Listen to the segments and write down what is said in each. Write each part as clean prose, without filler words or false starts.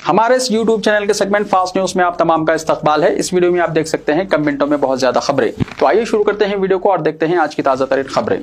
हमारे इस YouTube channel के सेगमेंट फास्ट न्यूज में आप तमाम का इस्तकबाल है। इस वीडियो में आप देख सकते हैं कम मिनटों में बहुत ज्यादा खबरें। तो आइए शुरू करते हैं वीडियो को और देखते हैं आज की ताजा तरीन खबरें।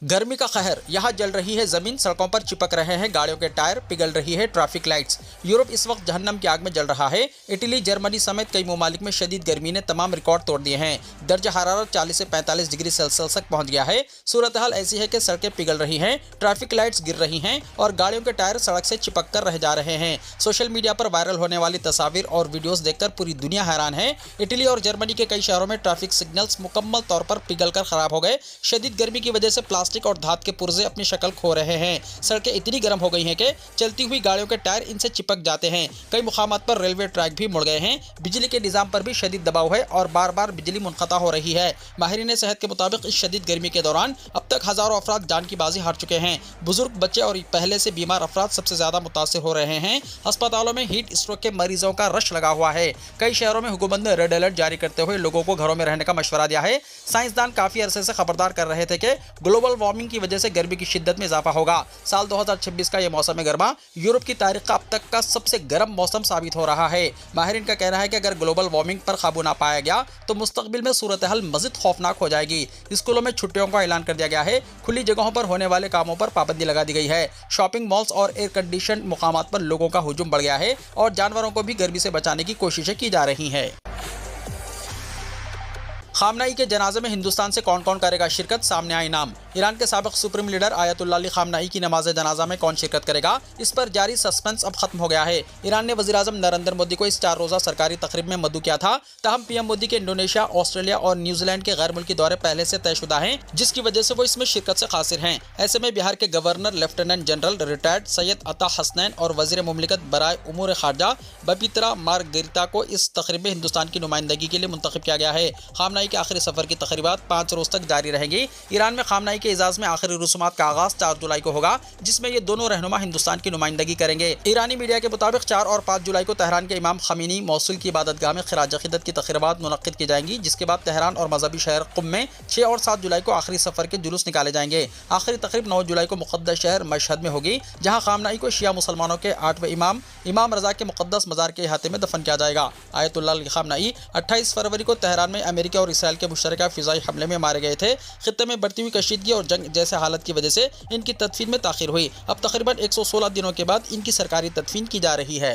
गर्मी का कहर, यहाँ जल रही है जमीन, सड़कों पर चिपक रहे हैं गाड़ियों के टायर, पिघल रही है ट्रैफिक लाइट्स। यूरोप इस वक्त जहन्नम की आग में जल रहा है। इटली, जर्मनी समेत कई ममालिक में शदीद गर्मी ने तमाम रिकॉर्ड तोड़ दिए हैं। दर्जा हरारत 40 से 45 डिग्री सेल्सियस तक पहुंच गया है। सूरत हाल ऐसी है कि सड़कें पिघल रही हैं, ट्रैफिक लाइट्स गिर रही हैं और गाड़ियों के टायर सड़क से चिपक कर रह जा रहे हैं। सोशल मीडिया पर वायरल होने वाली तस्वीर और वीडियोस देखकर पूरी दुनिया हैरान है। इटली और जर्मनी के कई शहरों में ट्रैफिक सिग्नल्स मुकम्मल तौर पर पिघल कर खराब हो गए। शदीद गर्मी की वजह से प्लास्टिक और धात के पुर्जे अपनी शक्ल खो रहे हैं। सड़कें इतनी गर्म हो गई हैं कि चलती हुई गाड़ियों के टायर इनसे चिपक जाते हैं। कई मुकामात पर रेलवे ट्रैक भी मुड़ गए हैं। बिजली के निजाम पर भी शदीद दबाव है और बार बार बिजली मुनक़ता हो रही है। माहिरीन सेहत के मुताबिक इस शदीद गर्मी के दौरान अब तक हजारों अफराद जान की बाजी हार चुके हैं। बुजुर्ग, बच्चे और पहले से बीमार अफराद सबसे ज्यादा मुतासिर हो रहे हैं। अस्पतालों में हीट स्ट्रोक के मरीजों का रश लगा हुआ है। कई शहरों में हुकूमत ने रेड अलर्ट जारी करते हुए लोगों को घरों में रहने का मशवरा दिया है। साइंसदान काफी अरसे से खबरदार कर रहे थे कि ग्लोबल वार्मिंग की वजह से गर्मी की शिद्दत में इजाफा होगा। साल 2026 का यह मौसम गर्मा यूरोप की तारीख का अब तक का सबसे गर्म मौसम साबित हो रहा है। माहिरीन का कहना है कि अगर ग्लोबल वार्मिंग पर काबू ना पाया गया तो मुस्तकबिल में सूरत हाल मज़ीद खौफनाक हो जाएगी। स्कूलों में छुट्टियों का ऐलान कर दिया गया है। खुली जगहों पर होने वाले कामों पर पाबंदी लगा दी गई है। शॉपिंग मॉल्स और एयर कंडीशन मुकामात पर लोगों का हुजूम बढ़ गया है और जानवरों को भी गर्मी से बचाने की कोशिशें की जा रही हैं। खामनाई के जनाजे में हिंदुस्तान से कौन कौन करेगा शिरकत, सामने आए नाम। ईरान के साबिक सुप्रीम लीडर आयतुल्लाह अली खामनाई की नमाज जनाजा में कौन शिरकत करेगा, इस पर जारी सस्पेंस अब खत्म हो गया है। ईरान ने वज़ीर आज़म नरेंद्र मोदी को इस 4 रोज़ा सरकारी तकरीब में मदऊ किया था। ताहम पीएम मोदी के इंडोनेशिया, ऑस्ट्रेलिया और न्यूजीलैंड के गैर मुल्की दौरे पहले से तयशुदा हैं, जिसकी वजह से वो इसमें शिरकत से कासिर हैं। ऐसे में बिहार के governor lieutenant general retired Syed अता हसनैन और वज़ीर मुमलिकत बराए उमूर खारजा बबीतरा मार्गरिता को इस तकरीब में हिंदुस्तान की नुमाइंदगी के लिए मुंतखब किया गया है। खामनाई के आखिरी सफर की तकरीबात 5 रोज तक जारी रहेंगी। ईरान में खामनाई के इजाज़ में आखिरी रसूमात का आगाज 4 जुलाई को होगा, जिसमें ये दोनों रहनुमा हिंदुस्तान की नुमाइंदगी करेंगे। ईरानी मीडिया के मुताबिक 4 और 5 जुलाई को तेहरान के इमाम खमीनी मौसूल की इबादतगाह में खिराज अक़ीदत की तकरीबात मुनक़्क़िद की जाएंगी, जिसके बाद तेहरान और मजहबी शहर क़ुम में 6 और 7 जुलाई को आखिरी सफर के जुलूस निकाले जाएंगे। आखिरी तकरीब 9 जुलाई को मुक़द्दस शहर मशहद में होगी, जहाँ खामनाई को शिया मुसलमानों के 8वें इमाम रज़ा के मुक़द्दस मज़ार के अहाते में दफन किया जाएगा। आयतुल्लाह अली खामनाई 28 फरवरी को तेहरान में अमेरिका और इसराइल के मुश्तरका फ़िज़ाई हमले में मारे गए थे। खित्ते में बढ़ती हुई कशीदगी और जंग जैसे हालत की वजह से इनकी तदफीन में ताख़ीर हुई। अब तकरीबन 116 दिनों के बाद इनकी सरकारी तदफीन की जा रही है।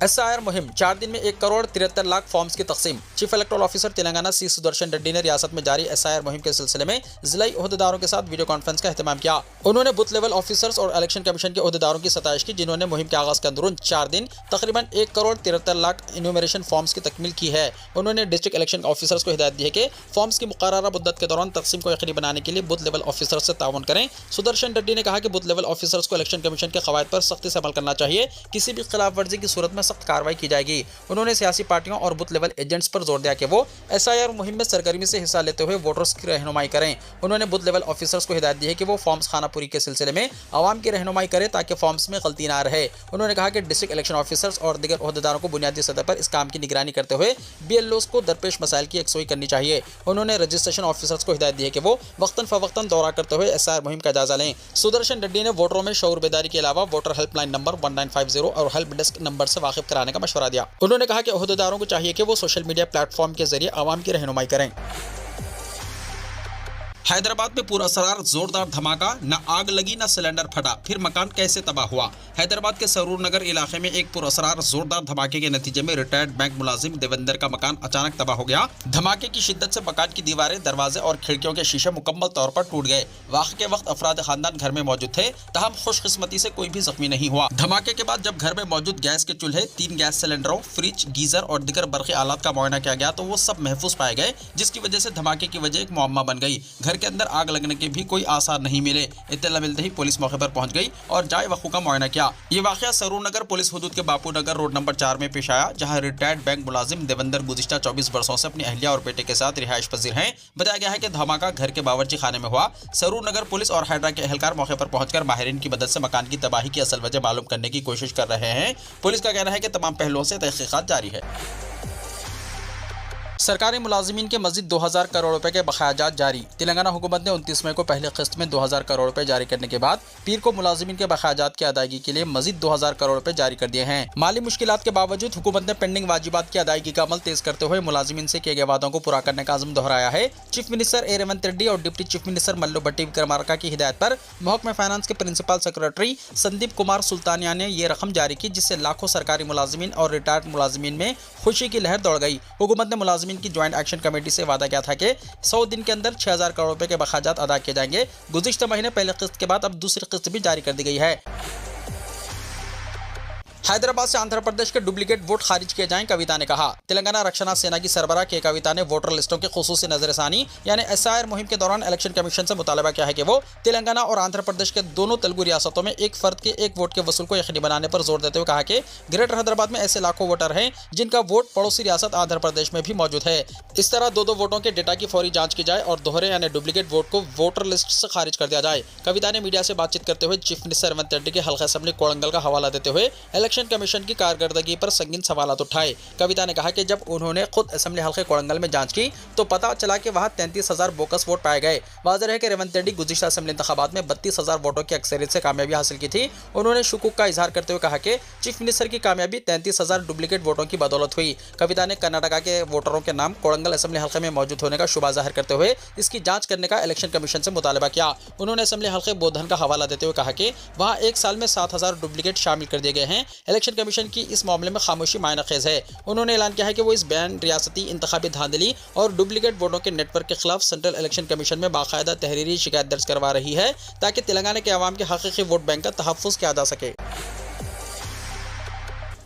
SIR मुहिम, 4 दिन में 1 करोड़ 73 लाख फॉर्म्स की तकसीम। चीफ इलेक्टोरल ऑफिसर तेलंगाना सी सुदर्शन रेड्डी ने रियासत में जारी SIR मुहिम के सिलसिले में जिलाई ओहदेदारों के साथ वीडियो कॉन्फ्रेंस का एहतमाम किया। उन्होंने बूथ लेवल ऑफिसर्स और इलेक्शन कमीशन के ओहदेदारों की सताइश की, जिन्होंने मुहिम के आगाज के अंदरून 4 दिन तकरीबन 1 करोड़ 73 लाख इन्यूमरेशन फॉर्म्स की तकमील की है। उन्होंने डिस्ट्रिक्ट इलेक्शन ऑफिसर्स को हिदायत दी है कि फॉर्म्स की मुकर्ररा मुद्दत के दौरान तकसीम को यकीनी बनाने के लिए बूथ लेवल ऑफिसर्स से ताउन करें। सुदर्शन रेड्डी ने कहा कि बूथ लेवल ऑफिसर्स को इलेक्शन कमीशन के कवायद पर सख्ती से अमल करना चाहिए। किसी भी खिलाफ वर्जी की सूरत में सख्त कार्रवाई की जाएगी। उन्होंने सियासी पार्टियों और बूथ लेवल एजेंट्स पर जोर दिया कि वो SIR मुहिम में सरगर्मी से हिस्सा लेते हुए वोटर्स की रहनुमाई करें। उन्होंने बूथ लेवल ऑफिसर्स को हिदायत दी है कि वो फॉर्म्स खानापुरी के सिलसिले में आवाम की रहनुमाई करें ताकि फॉर्म्स में गलती ना रहे। उन्होंने कहा कि डिस्ट्रिक्ट इलेक्शन ऑफिसर्स और दीगर ओहदेदारों को बुनियादी सतह पर इस काम की निगरानी करते हुए BLOs को दरपेश मसाइल की यकसुई करनी चाहिए। उन्होंने रजिस्ट्रेशन ऑफिसर्स को हिदायत दी है कि वो वक्तन फवक्तन दौरा करते हुए SIR मुहिम का जायजा लें। सुदर्शन रेड्डी ने वोटरों में शऊर बेदारी के अलावा वोटर हेल्पलाइन नंबर 1950 और हेल्प डेस्क नंबर से वाकिफ कराने का मशवरा दिया। उन्होंने कहा कि ओहदेदारों को चाहिए कि वो सोशल मीडिया प्लेटफॉर्म के जरिए आवाम की रहनुमाई करें। हैदराबाद में पुरअसरार जोरदार धमाका, न आग लगी न सिलेंडर फटा, फिर मकान कैसे तबाह हुआ। हैदराबाद के सरूर नगर इलाके में एक पुरअसरार जोरदार धमाके के नतीजे में रिटायर्ड बैंक मुलाजिम देवेंद्र का मकान अचानक तबाह हो गया। धमाके की शिद्दत से मकान की दीवारें, दरवाजे और खिड़कियों के शीशे मुकम्मल तौर पर टूट गए। वाक़े के वक्त अफराद खानदान घर में मौजूद थे, तहम खुशकिस्मती से कोई भी जख्मी नहीं हुआ। धमाके के बाद जब घर में मौजूद गैस के चूल्हे, 3 गैस सिलेंडरों, फ्रिज, गीजर और दीगर बरक़ी आलात का मुआयना किया गया तो वो सब महफूज पाए गए, जिसकी वजह से धमाके की वजह एक मुअम्मा बन गई। घर के अंदर आग लगने के भी कोई आसार नहीं मिले। इत्तला मिलते ही पुलिस मौके पर पहुंच गई और जाए वक़ू का मुआयना किया। ये वाक़या सरूर नगर पुलिस हुदूद के बापू नगर रोड नंबर 4 में पेश आया, जहां रिटायर्ड बैंक मुलाजिम देवेंद्र गुज़िश्ता 24 वर्षों से अपनी अहलिया और बेटे के साथ रिहाइश पजीर हैं। बताया गया है कि धमाका घर के बावर्ची खाने में हुआ। सरूर नगर पुलिस और हाइड्रा के एहलकार मौके पर पहुंचकर माहिरीन की मदद से मकान की तबाही की असल वजह मालूम करने की कोशिश कर रहे हैं। पुलिस का कहना है कि तमाम पहलुओं से तहकीकात जारी है। सरकारी मुलाजिमीन के मजीद 2000 करोड़ रुपए के बकायाजात जारी। तेलंगाना हुकूमत ने 29 मई को पहली किस्त में 2000 करोड़ रुपए जारी करने के बाद पीर को मुलाजिमीन के बकायाजात की अदायगी के लिए मजीद 2000 करोड़ रुपए जारी कर दिए हैं। माली मुश्किलात के बावजूद हुकूमत ने पेंडिंग वाजिबात की अदायगी का अमल तेज करते हुए मुलाजिमीन से किए गए वादों को पूरा करने का अज़्म दोहराया है। चीफ मिनिस्टर ए रेवंत रेड्डी और डिप्टी चीफ मिनिस्टर मल्लू भट्टी विक्रमार्का की हिदायत पर महकमा फाइनेंस के प्रिंसिपल सेक्रेटरी संदीप कुमार सुल्तानिया ने ये रकम जारी की, जिससे लाखों सरकारी मुलाजिमीन और रिटायर्ड मुलाजिमीन में खुशी की लहर दौड़ गई। हुकूमत ने मुलाजिमीन की ज्वाइंट एक्शन कमेटी से वादा किया था कि 100 दिन के अंदर 6000 करोड़ रुपए के बकायाजात अदा किए जाएंगे। गुज़िश्ता महीने पहले किस्त के बाद अब दूसरी किस्त भी जारी कर दी गई है। हैदराबाद से आंध्र प्रदेश के डुप्लीकेट वोट खारिज किए जाएं, कविता ने कहा। तेलंगाना रक्षणा सेना की सरबराह के कविता ने वोटर लिस्टों के खुसूसी नजरसानी यानी SIR मुहिम के दौरान इलेक्शन कमीशन से मुतालबा किया है कि वो तेलंगाना और आंध्र प्रदेश के दोनों तेलुगु रियासतों में एक फर्द के एक वोट के वसूल को यकीनी बनाने पर जोर देते हुए कहा कि ग्रेटर हैदराबाद में ऐसे लाखों वोटर हैं जिनका वोट पड़ोसी रियासत आंध्र प्रदेश में भी मौजूद है। इस तरह दो वोटों के डेटा की फौरी जांच की जाए और दोहरे यानी डुप्लीकेट वोट को वोटर लिस्ट से खारिज कर दिया जाए। कविता ने मीडिया से बातचीत करते हुए चीफ मिनिस्टर रेवंत रेड्डी के हल्का असेंबली कोड़ंगल का हवाला देते हुए इलेक्शन कमीशन की कारकर्दगी पर संगीन सवालात उठाए। कविता ने कहा कि जब उन्होंने खुद असेंबली हल्के कोड़ंगल में जांच की तो पता चला कि वहां 33,000 बोकस वोट पाए गए। वाज़ेह है कि रेवंत रेड्डी गुज़िश्ता असेंबली इंतखाबात में 32,000 वोटों की अक्सरियत से कामयाबी हासिल की थी। उन्होंने शुकूक का इजहार करते हुए कहा कि चीफ मिनिस्टर की कामयाबी 33,000 डुप्लीकेट वोटों की बदौलत हुई। कविता ने कर्नाटका के वोटरों के नाम कोड़ंगल असेंबली हल्के में मौजूद होने का शुबा जाहिर करते हुए इसकी जांच करने का इलेक्शन कमीशन से मुतालबा किया। उन्होंने असेंबली हल्के बोधन का हवाला देते हुए कहा कि वहां एक साल में 7,000 डुप्लीकेट शामिल कर दिए गए हैं। इलेक्शन कमीशन की इस मामले में खामोशी मायना खेज है। उन्होंने ऐलान किया है कि वो इस बैन रियासती इंतखाबी धांधली और डुप्लीकेट वोटों के नेटवर्क के खिलाफ सेंट्रल इलेक्शन कमीशन में बाकायदा तहरीरी शिकायत दर्ज करवा रही है ताकि तेलंगाना के अवाम के हकीकी वोट बैंक का तहफ़्फ़ुज़ किया जा सके।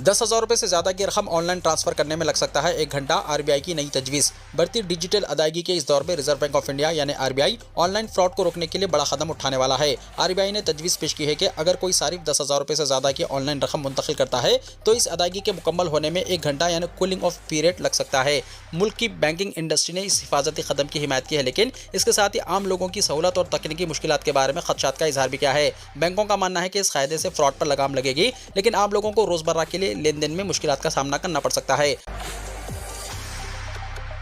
10,000 रुपये से ज़्यादा की रकम ऑनलाइन ट्रांसफर करने में लग सकता है 1 घंटा। RBI की नई तजवीज़। बढ़ती डिजिटल अदायगी के इस दौर में रिजर्व बैंक ऑफ इंडिया यानी RBI ऑनलाइन फ्रॉड को रोकने के लिए बड़ा कदम उठाने वाला है। RBI ने तजवीज़ पेश की है कि अगर कोई सारिफ 10,000 रुपये से ज़्यादा की ऑनलाइन रकम मुंतकिल करता है तो इस अदायगी के मुकम्मल होने में 1 घंटा यानी कूलिंग ऑफ पीरियड लग सकता है। मुल्क की बैंकिंग इंडस्ट्री ने इस हिफाजती कदम की हिमायत की है, लेकिन इसके साथ ही आम लोगों की सहूलत और तकनीकी मुश्किलात के बारे में खदशात का इजहार भी किया है। बैंकों का मानना है कि इस कायदे से फ्रॉड पर लगाम लगेगी, लेकिन आम लोगों को रोज़मर्रा के लिए लेन देन में मुश्किलात का सामना करना पड़ सकता है।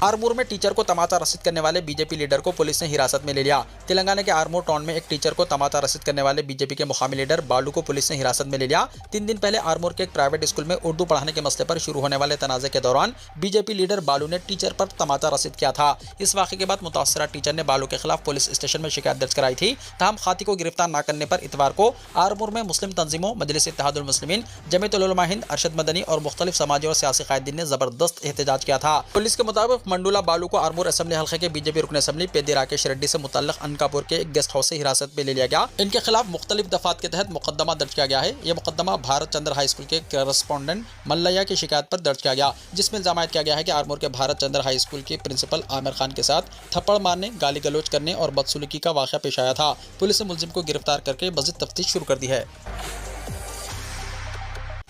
आरमूर में टीचर को तमाचा रसीद करने वाले बीजेपी लीडर को पुलिस ने हिरासत में ले लिया। तेलंगाना के आरमूर टाउन में एक टीचर को तमाचा रसीद करने वाले बीजेपी के मुकामी लीडर बालू को पुलिस ने हिरासत में ले लिया। 3 दिन पहले आरमूर के एक प्राइवेट स्कूल में उर्दू पढ़ाने के मसले पर शुरू होने वाले तनाज़े के दौरान बीजेपी लीडर बालू ने टीचर पर तमाचा रसीद किया था। इस वाक़े के बाद मुतासरा टीचर ने बालू के खिलाफ पुलिस स्टेशन में शिकायत दर्ज कराई थी। ताहम खाती को गिरफ्तार न करने पर इतवार को आरमूर में मुस्लिम तंजीमों मजलिस इत्तेहादुल मुस्लिमीन, जमीयतुल उलमा हिंद, अरशद मदनी और मुख्तलिफ समाजी और सियासी कायदीन ने जबरदस्त एहतजाज किया था। पुलिस के मुताबिक मंडूला बालू को आरमूर असेंबली हल्के के बीजेपी रुकन असेंबली पेदी राकेश रेड्डी से मुतल्लक अनकापुर के एक गेस्ट हाउस से हिरासत में ले लिया गया। इनके खिलाफ मुख्तलिफ दफात के तहत मुकदमा दर्ज किया गया है। यह मुकदमा भारत चंद्र हाई स्कूल के करस्पॉन्डेंट मल्लैया की शिकायत पर दर्ज किया गया, जिसमें इल्जाम किया गया है कि आरमूर के भारत चंद्र हाई स्कूल के प्रिंसिपल आमिर खान के साथ थप्पड़ मारने, गाली गलौज करने और बदसलूकी का वाक़या पेश आया था। पुलिस ने मुलजिम को गिरफ्तार करके मज़ीद तफ्तीश शुरू कर दी है।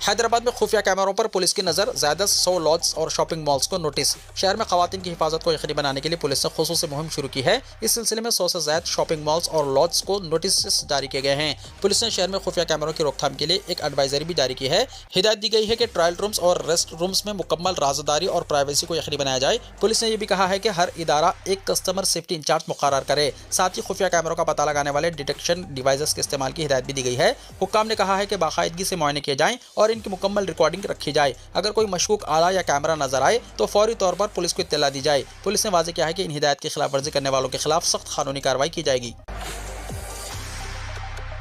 हैदराबाद में खुफिया कैमरों पर पुलिस की नज़र, ज़्यादा 100 लॉज और शॉपिंग मॉल्स को नोटिस। शहर में खवातीन की हिफाजत को यकीनी बनाने के लिए पुलिस ने खुसूसी मुहिम शुरू की है। इस सिलसिले में 100 से ज़्यादा शॉपिंग मॉल्स और लॉज को नोटिस जारी किए गए हैं। पुलिस ने शहर में खुफिया कैमरों की रोकथाम के लिए एक एडवाइजरी भी जारी की है। हिदायत दी गई है कि ट्रायल रूम्स और रेस्ट रूम्स में मुकम्मल राजदारी और प्राइवेसी को यकीनी बनाया जाए। पुलिस ने यह भी कहा है कि हर इदारा एक कस्टमर सेफ्टी इंचार्ज मुकर्रर करे। साथ ही खुफिया कैमरों का पता लगाने वाले डिटेक्शन डिवाइसेस के इस्तेमाल की हिदायत भी दी गई है। हुक्काम ने कहा है कि बाकायदगी से मुआयने किए जाएं और इनकी मुकम्मल रिकॉर्डिंग रखी जाए। अगर कोई मशकूक आला या कैमरा नजर आए तो फौरी तौर पर पुलिस को इत्तला दी जाए। पुलिस ने वाज़ेह किया है कि इन हिदायत की खिलाफ वर्जी करने वालों के खिलाफ सख्त कानूनी कार्रवाई की जाएगी।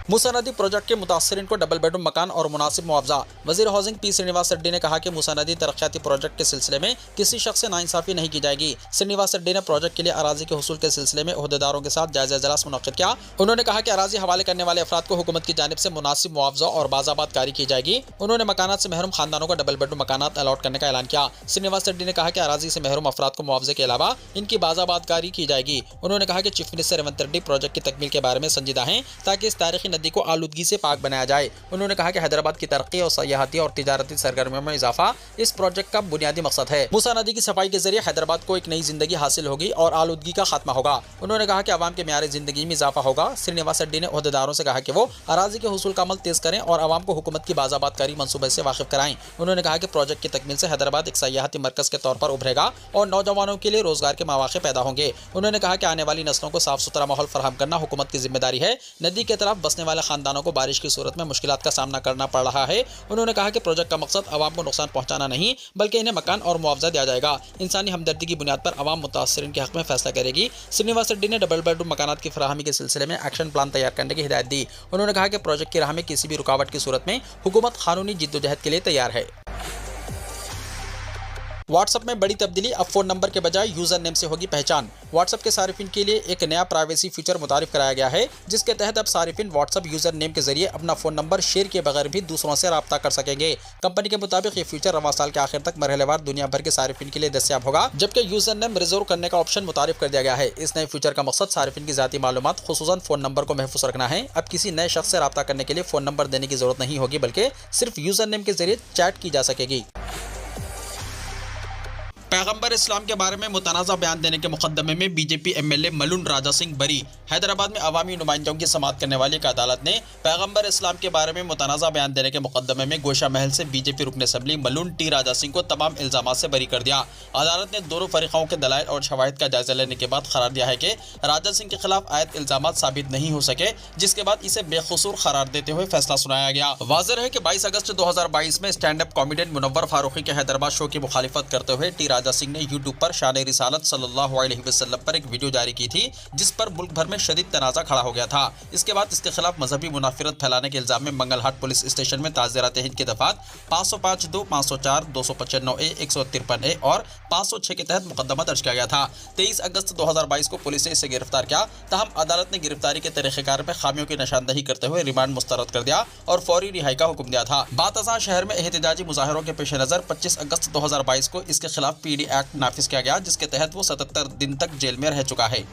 मूसा नदी प्रोजेक्ट के मुतासरीन को डबल बेडरूम मकान और मुनासिब मुआवजा। वज़ीर हाउसिंग पी श्रीनिवास रेड्डी ने कहा कि मूसा नदी तरक्याती प्रोजेक्ट के सिलसिले में किसी शख्स से नाइंसाफ़ी नहीं की जाएगी। श्रीनिवास रेड्डी ने प्रोजेक्ट के लिए अराजी के हुसूल के सिलसिले में ओहदेदारों के साथ जायजा इजलास मुनक्किद किया। उन्होंने कहा कि अराजी हवाले करने वाले अफराद को हुकूमत की जानिब से मुनासिब मुआवजा और बाज़ाबातकारी की जाएगी। उन्होंने मकानात से महरूम खानदानों को डबल बेडरूम मकानात अलॉट करने का ऐलान किया। श्रीनिवास रेड्डी ने कहा कि अराजी से महरूम अफराद को मुआवजे के अलावा इनकी बाज़ाबातकारी की जाएगी। उन्होंने कहा कि chief minister Revanth Reddy project की तकमील के बारे में संजीदा हैं ताकि इस तारीखी नदी को आलूदगी से पाक बनाया जाए। उन्होंने कहा कि हैदराबाद की तरक्की और सयाहती और तिजारती सरगर्मियों में इजाफा इस प्रोजेक्ट का बुनियादी मकसद है। मूसा नदी की सफाई के जरिए हैदराबाद को एक नई जिंदगी हासिल होगी और आलूदगी का खात्मा होगा। उन्होंने कहा कि आवाम के म्यार जिंदगी में इजाफा होगा। श्रीनिवास रेड्डी ने ओहदेदारों से कहा कि वो अराजी के हुसूल का अमल तेज करें और आवाम को हुकूमत की बाज़ाबातकारी मंसूबे से वाकिफ कराएं। उन्होंने कहा कि प्रोजेक्ट की तकमील से हैदराबाद एक सयाहती मरकज के तौर पर उभरेगा और नौजवानों के लिए रोजगार के मौके पैदा होंगे। उन्होंने कहा कि आने वाली नस्लों को साफ सुथरा माहौल फराहम करना हुकूमत की जिम्मेदारी है। नदी के तरफ बसने वाले खानदानों को बारिश की सूरत में मुश्किलात का सामना करना पड़ रहा है। उन्होंने कहा कि प्रोजेक्ट का मकसद आवाम को नुकसान पहुंचाना नहीं बल्कि इन्हें मकान और मुआवजा दिया जाएगा। इंसानी हमदर्दी की बुनियाद पर आवाम मुतासरीन के हक में फैसला करेगी। श्रीनिवास रेड्डी ने डबल बेडरूम मकानात की फराहमी के सिलसिले में एक्शन प्लान तैयार करने की हिदायत दी। उन्होंने कहा कि प्रोजेक्ट की राह में किसी भी रुकावट की सूरत में हुकूमत कानूनी जिद्दोजहद के लिए तैयार है। व्हाट्सएप में बड़ी तब्दीली, अब फोन नंबर के बजाय यूजर नेम से होगी पहचान। व्हाट्सएप के सारिफिन के लिए एक नया प्राइवेसी फीचर मुतारिफ कराया गया है, जिसके तहत अब सारिफिन व्हाट्सएप यूजर नेम के जरिए अपना फोन नंबर शेयर किए बगैर भी दूसरों से राब्ता कर सकेंगे। कंपनी के मुताबिक ये फीचर रवां साल के आखिर तक मरहलेवार दुनिया भर के सारिफिन के लिए दस्तियाब होगा, जबकि यूजर नेम रिजर्व करने का ऑप्शन मुतारिफ कर दिया गया है। इस नए फीचर का मकसद सारिफिन की जाती मालूमात खुसूसन फोन नंबर को महफूज रखना है। अब किसी नए शख्स से राब्ता करने के लिए फोन नंबर देने की जरूरत नहीं होगी, बल्कि सिर्फ यूजर नेम के जरिए चैट की जा सकेगी। पैगंबर इस्लाम के बारे में मुतनाज़ा बयान देने के मुकदमे में बीजेपी एमएलए मलून राजा सिंह बरी। हैदराबाद में अवामी नुमाइंदों की समाअत करने वाली एक अदालत ने पैगंबर इस्लाम के बारे में मुतनाज़ा बयान देने के मुकदमे में गोशा महल से बीजेपी रुकन असम्बली मलून टी राजा सिंह को तमाम इल्जामात से बरी कर दिया। अदालत ने दोनों फरीकों के दलाइल और शवाहिद का जायजा लेने के बाद करार दिया है कि राजा सिंह के खिलाफ आयत इल्जामात साबित नहीं हो सके, जिसके बाद इसे बेकसूर करार देते हुए फैसला सुनाया गया। वाज़ेह है कि 22 अगस्त 2022 में stand up comedian Munawar Faruqui के हैदराबाद शो की मुखालिफत करते हुए टी राजा सिंह ने यूट्यूब पर शान रिसालत सल्लल्लाहु अलैहि वसल्लम पर एक वीडियो जारी की थी, जिस पर मुल्क भर में शदीद तनाज़ा खड़ा हो गया था। इसके बाद इसके खिलाफ मजहबी मुनाफिरत फैलाने के इल्जाम में मंगलहाट पुलिस स्टेशन में ताज़ीरात हिंद की दफात 505(2), 504, 255(a), 153(a) और 506 के तहत मुकदमा दर्ज किया गया था। 23 अगस्त 2022 को पुलिस ने इसे गिरफ्तार किया, तहम अदालत ने गिरफ्तारी के तरीक़ेकार में खामियों की निशानदही करते हुए रिमांड मुस्तरद कर दिया और फौरी रिहाई का हुक्म दिया था। बातज़ा शहर में एहतजाजी मुजाहरों के पेश नज़र 25 अगस्त 2022 को इसके खिलाफ पीडी एक्ट नाफिज किया गया, जिसके तहत वो 77 दिन तक जेल में रह चुका है।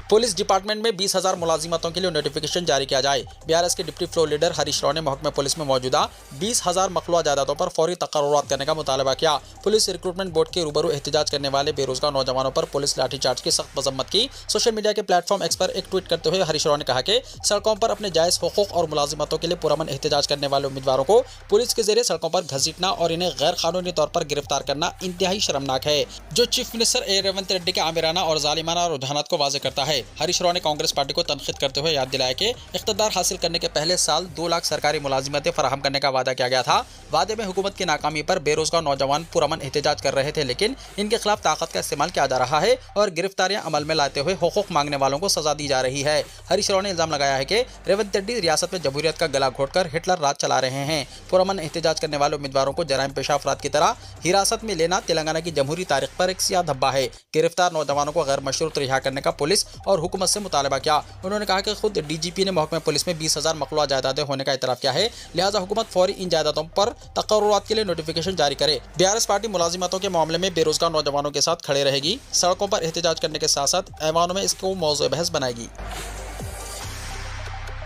पुलिस डिपार्टमेंट में 20,000 मुलाजिमतों के लिए नोटिफिकेशन जारी किया जाए। बीआरएस के deputy floor leader Harish Rao ने महकमा पुलिस में मौजूदा 20,000 मखलूआ जायदादों पर फौरी तकर्रुरात करने का मुतालबा किया। पुलिस रिक्रूटमेंट बोर्ड के रूबरू एहतजाज करने वाले बेरोजगार नौजवानों पर पुलिस लाठीचार्ज की सख्त मजम्मत की। सोशल मीडिया के प्लेटफॉर्म एक्स पर एक ट्वीट करते हुए हरीश राव ने कहा कि सड़कों पर अपने जायज़ हुकूक और मुलाजिमतों के लिए पुरअमन एहतजाज करने वाले उम्मीदवारों को पुलिस के जरिए सड़कों पर घसीटना और इन्हें गैर कानूनी तौर पर गिरफ्तार करना इंतहाई शर्मनाक है, जो चीफ मिनिस्टर रेवंत रेड्डी के आमिराना और जालिमाना रुझानात को वाज़ेह करता है। हरीश राव ने कांग्रेस पार्टी को तनखीद करते हुए याद दिलाया कि इख्तिदार हासिल करने के पहले साल 2 लाख सरकारी मुलाजिमतें फराहम करने का वादा किया गया था। वादे में हुकूमत की नाकामी पर बेरोजगार नौजवान पुरअमन एहतजाज कर रहे थे, लेकिन इनके खिलाफ ताकत का इस्तेमाल किया जा रहा है और गिरफ्तारियां अमल में लाते हुए हुकूक मांगने वालों को सजा दी जा रही है। हरीश राव ने इल्जाम लगाया है कि रेवंत रेड्डी रियासत में जमहूरियत का गला घोटकर हिटलर राज चला रहे हैं। पुरअमन एहतजाज करने वाले उम्मीदवारों को जराइम पेशा अफराद की तरह हिरासत में लेना तेलंगाना की जमहूरी तारीख पर एक सियाह धब्बा है। गिरफ्तार नौजवानों को गैर मशरूत रिहा करने का पुलिस और हुकूमत से मुतालबा किया। उन्होंने कहा कि खुद डीजीपी ने महकमा पुलिस में 20,000 मखलूआ जायदादें होने का इतराफ़ किया है, लिहाजा हुकूमत फौरी इन जायदादों पर तकर्रुरात के लिए नोटिफिकेशन जारी करे। बीआरएस पार्टी मुलाजिमतों के मामले में बेरोजगार नौजवानों के साथ खड़े रहेगी। सड़कों पर एहतजाज करने के साथ साथ ऐवानों में इसको मौज़ूअ बहस बनाएगी।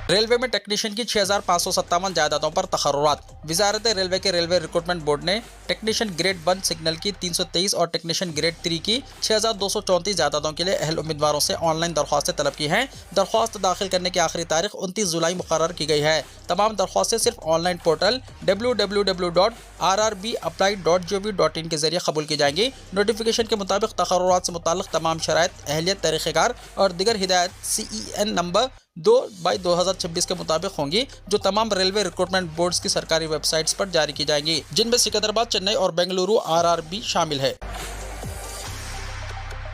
रेलवे में टेक्नीशियन की 6,557 जायदादों पर तकर्रुरात। वजारत रेलवे के रेलवे रिक्रूटमेंट बोर्ड ने टेक्नीशियन ग्रेड 1 सिग्नल की 323 और टेक्नीशियन ग्रेड 3 की 6,234 जायदादों के लिए अहल उम्मीदवारों से ऑनलाइन दरख्वास्तें तलब की हैं। दरख्वास्त दाखिल करने की आखिरी तारीख 29 जुलाई मुकर्रर की गई है। तमाम दरख्वास्तें सिर्फ ऑनलाइन पोर्टल www.rrbapply.gov.in के जरिए कबूल की जाएंगी। नोटिफिकेशन के मुताबिक तकर्रुरात से मुताल्लिक़ तमाम शराइत, अहलियत, तरीक़ेकार और दिगर हिदायत CEN नंबर 2/2026 के मुताबिक होंगी, जो तमाम रेलवे रिक्रूटमेंट बोर्ड्स की सरकारी वेबसाइट्स पर जारी की जाएंगी, जिनमें सिकंदराबाद, चेन्नई और बेंगलुरु RRB शामिल है।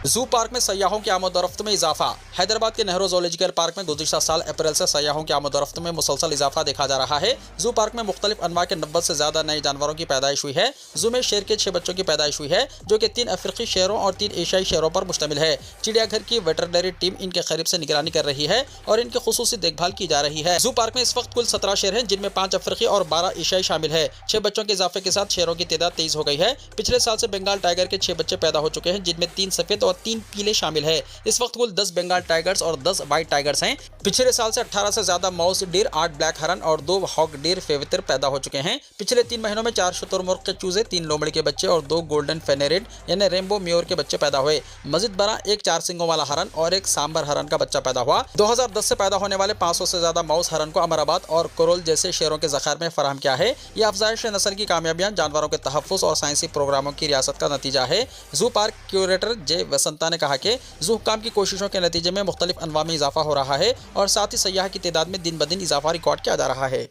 जू पार्क में सयाहों की आमद-ओ-रफ्त में इजाफा। हैदराबाद के नेहरू ज़ूलॉजिकल पार्क में गुज़िश्ता साल अप्रैल से सयाहों की आमद-ओ-रफ्त में मुसलसल इजाफा देखा जा रहा है। जू पार्क में मुख्तलिफ अनवा के 90 से ज़्यादा नए जानवरों की पैदाइश हुई है। जू में शेर के 6 बच्चों की पैदाइश हुई है, जो कि 3 अफ्रीकी शेरों और 3 एशियाई शेरों पर मुश्तमिल है। चिड़ियाघर की वेटरनरी टीम इनके करीब से निगरानी कर रही है और इनकी खुसूसी देखभाल की जा रही है। जू पार्क में इस वक्त कुल 17 शेर हैं, जिनमें 5 अफ्रीकी और 12 एशियाई शामिल है। 6 बच्चों के इजाफे के साथ शेरों की तादाद 23 हो गई है। पिछले साल से बंगाल टाइगर के 6 बच्चे पैदा हो चुके हैं, जिनमें 3 सफ़ेद और 3 पीले शामिल है। इस वक्त कुल 10 बंगाल टाइगर्स और 10 व्हाइट टाइगर्स हैं। पिछले साल से 18 से ज्यादा माउस डीर, 8 ब्लैक हरन और 2 हॉक डीर फेवितर पैदा हो चुके हैं। पिछले 3 महीनों में 4 शुतुरमुर्ग के चूजे, 3 लोमड़ी के बच्चे और 2 गोल्डन फेनेरिड यानी रेनबो म्योर के बच्चे पैदा हुए। मजीद बड़ा एक 4 सिंगों वाला हरन और एक सांबर हरन का बच्चा पैदा हुआ। 2010 से पैदा होने वाले 500 से ज्यादा माउस हरन को अमराबाद और कोरोल जैसे शहरों के ज़ख़ायर में फराहम किया है। ये अफजाइश नस्ल की कामयाबियां जानवरों के तहफ़्फ़ुज़ और साइंसी प्रोग्रामों की रियासत का नतीजा है। जू पार्क क्यूरेटर जे वसंता ने कहा कि जू हुक्काम की कोशिशों के नतीजे में मुख्तलिफ अनवा में इजाफा हो रहा है और साथ ही सयाह की तादाद में दिन ब दिन इजाफा रिकॉर्ड किया जा रहा है।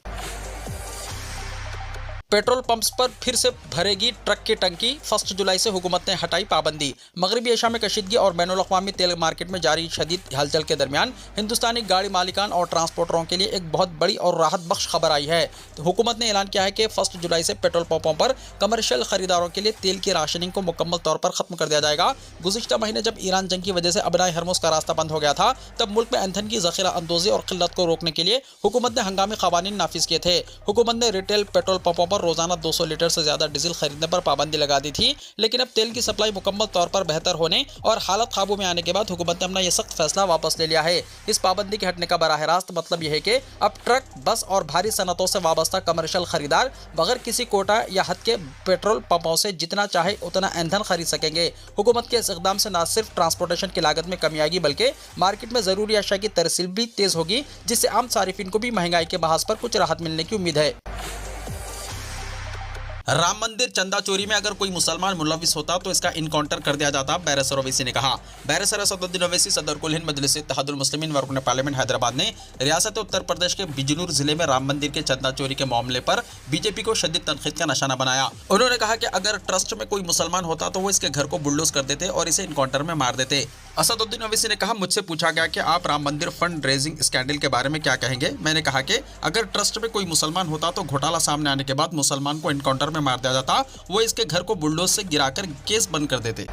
पेट्रोल पंप्स पर फिर से भरेगी ट्रक की टंकी, 1 जुलाई से हुकूमत ने हटाई पाबंदी। मगरबी एशिया में कशीदगी और बैनुल-अक़वामी तेल मार्केट में जारी शदीद हलचल के दरमियान हिंदुस्तानी गाड़ी मालिकान और ट्रांसपोर्टरों के लिए एक बहुत बड़ी और राहत बख्श खबर आई है। तो हुकूमत ने ऐलान किया है कि 1 जुलाई से पेट्रोल पंपों पर कमर्शियल खरीदारों के लिए तेल की राशनिंग को मुकम्मल तौर पर ख़त्म कर दिया जाएगा। गुज़िश्ता महीने जब ईरान जंग की वजह से अबनाए हरमुज़ का रास्ता बंद हो गया था, तब मुल्क में ईंधन की ज़ख़ीरा अंदोज़ी और क़िल्लत को रोकने के लिए हुकूमत ने हंगामी क़वानीन नाफिज किए थे। हुकूमत ने रिटेल पेट्रोल पंपों पर रोज़ाना 200 लीटर से ज्यादा डीजल खरीदने पर पाबंदी लगा दी थी, लेकिन अब तेल की सप्लाई मुकम्मल तौर पर बेहतर होने और हालत काबू में आने के बाद हुकूमत ने अपना यह सख्त फैसला वापस ले लिया है। इस पाबंदी के हटने का बराह रास्त मतलब यह है कि अब ट्रक, बस और भारी सनतों से वाबस्ता कमर्शियल खरीदार बगैर किसी कोटा या हद के पेट्रोल पंपों से जितना चाहे उतना ईंधन खरीद सकेंगे। हुकूमत के इस इक़दाम से न सिर्फ ट्रांसपोर्टेशन की लागत में कमी आएगी, बल्कि मार्केट में जरूरी अशिया की तरसील भी तेज होगी, जिससे आम सारिफिन को भी महंगाई के बहास पर कुछ राहत मिलने की उम्मीद है। राम मंदिर चंदा चोरी में अगर कोई मुसलमान मुलविस होता तो इसका इनकाउंटर कर दिया जाता, बैरिस्टर ओवैसी ने कहा। बैरिस्टर असदुद्दीन ओवैसी सदर कुल हिंद मजलिस इत्तेहादुल मुस्लिमीन व रुकन पार्लियामेंट हैदराबाद ने रियासत उत्तर प्रदेश के बिजनूर जिले में राम मंदिर के चंदा चोरी के मामले पर बीजेपी को शदीद तनकीद का निशाना बनाया। उन्होंने कहा कि अगर ट्रस्ट में कोई मुसलमान होता तो वो इसके घर को बुलडोज कर देते और इसे इनकाउंटर में मार देते। असदुद्दीन ओवैसी ने कहा, मुझसे पूछा गया कि आप राम मंदिर फंड रेजिंग स्कैंडल के बारे में क्या कहेंगे। मैंने कहा कि अगर ट्रस्ट में कोई मुसलमान होता तो घोटाला सामने आने के बाद मुसलमान को इनकाउंटर में मार दिया जाता, वो इसके घर को बुलडोज से गिराकर केस बंद कर देते।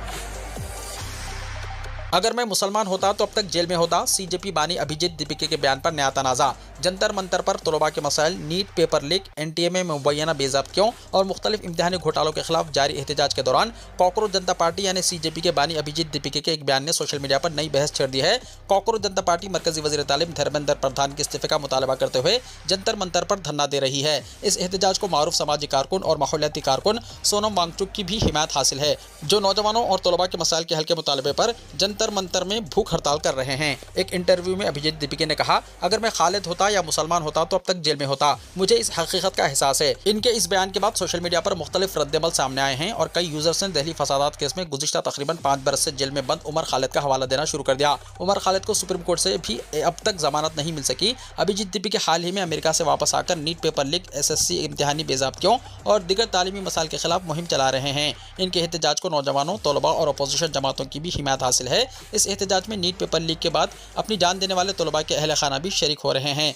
अगर मैं मुसलमान होता तो अब तक जेल में होता, सीजेपी बानी अभिजीत दीपिके के बयान पर नया तनाज़ा। जंतर मंतर पर तलबा के मसाइल, नीट पेपर लीक, एनटीए में मुबैना बेज़ाब्तियों और मुख्तलिफ इम्तिहानी घोटालों के खिलाफ जारी एहतजाज के दौरान कॉकरोच जनता पार्टी यानी सीजेपी के बानी अभिजीत दीपिके के एक बयान ने सोशल मीडिया पर नई बहस छेड़ दी है। कॉकरोच जनता पार्टी मरकजी वज़ीर तालीम धर्मेंद्र प्रधान के इस्तीफे का मुतालबा करते हुए जंतर मंतर पर धरना दे रही है। इस एहतजाज को मारूफ समाजी कारकुन और माहौलियाती कारकुन सोनम वांगचुक की भी हिमायत हासिल है, जो नौजवानों और तलबा के मसाइल के हल के मुतालबे पर जंतर मंतर में भूख हड़ताल कर रहे हैं। एक इंटरव्यू में अभिजीत दीपिके ने कहा, अगर मैं खालिद होता या मुसलमान होता तो अब तक जेल में होता, मुझे इस हकीकत का एहसास है। इनके इस बयान के बाद सोशल मीडिया पर मुख्तलिफ रद्दमल सामने आए हैं और कई यूजर्स ने दिल्ली फसादात केस में गुज़िश्ता तकरीबन 5 बरस से जेल में बंद उमर खालिद का हवाला देना शुरू कर दिया। उमर खालिद को सुप्रीम कोर्ट से भी अब तक जमानत नहीं मिल सकी। अभिजीत दीपिके हाल ही में अमेरिका से वापस आकर नीट पेपर लीक, SSC इम्तिहानी बेज़ाब्तियों और दीगर तालीमी मसाइल के खिलाफ मुहिम चला रहे हैं। इनके एहतजाज को नौजवानों, तलबा और अपोजिशन जमातों की भी हिमायत हासिल है। इस एहतजाज में नीट पेपर लीक के बाद अपनी जान देने वाले तलबा के अहले खाना भी शरीक हो रहे हैं।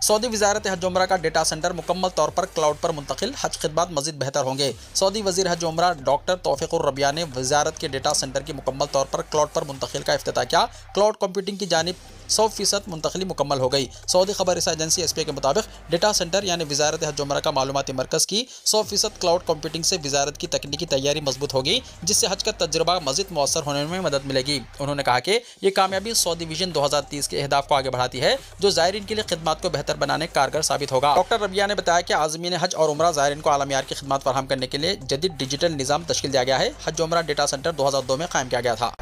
सऊदी वज़ारत हज उमरा का डेटा सेंटर मुकम्मल तौर पर क्लाउड पर मुंतकिल, हज खिदमत मज़ीद बेहतर होंगे। सऊदी वज़ीर हज उमरा डॉक्टर तौफ़ीक़ुर रबिया ने वज़ारत के डेटा सेंटर की मुकम्मल तौर पर क्लाउड पर मुंतकिल का इफ्तिताह किया। क्लाउड कंप्यूटिंग की जानिब 100% मुंतकली मुकम्मल हो गई। सऊदी खबर रसा एजेंसी SPA के मुताबिक डेटा सेंटर यानी वज़ारत हज उमरा का मालूमाती मरकज़ की 100% क्लाउड कंप्यूटिंग से वज़ारत की तकनीकी तैयारी मजबूत होगी, जिससे हज का तजुर्बा मज़ीद मौसर होने में मदद मिलेगी। उन्होंने कहा कि ये कामयाबी सऊदी विजन 2030 के अहदाफ को आगे बढ़ाती है, जो ज़ायरीन के लिए खिदमत को बेहतर बनाने कारगर साबित होगा। डॉक्टर रबिया ने बताया कि आज़मीन हज और उमरा ज़ायरीन को आलमी यार की खिदमत फराहम करने के लिए जदीद डिजिटल निज़ाम तश्कील दिया गया है। हज उमरा डेटा सेंटर 2002 में कायम किया गया था।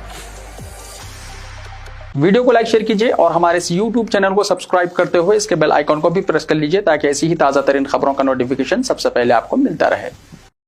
वीडियो को लाइक शेयर कीजिए और हमारे इस YouTube चैनल को सब्सक्राइब करते हुए इसके बेल आइकॉन को भी प्रेस कर लीजिए, ताकि ऐसी ही ताज़ा तरीन खबरों का नोटिफिकेशन सबसे पहले आपको मिलता रहे।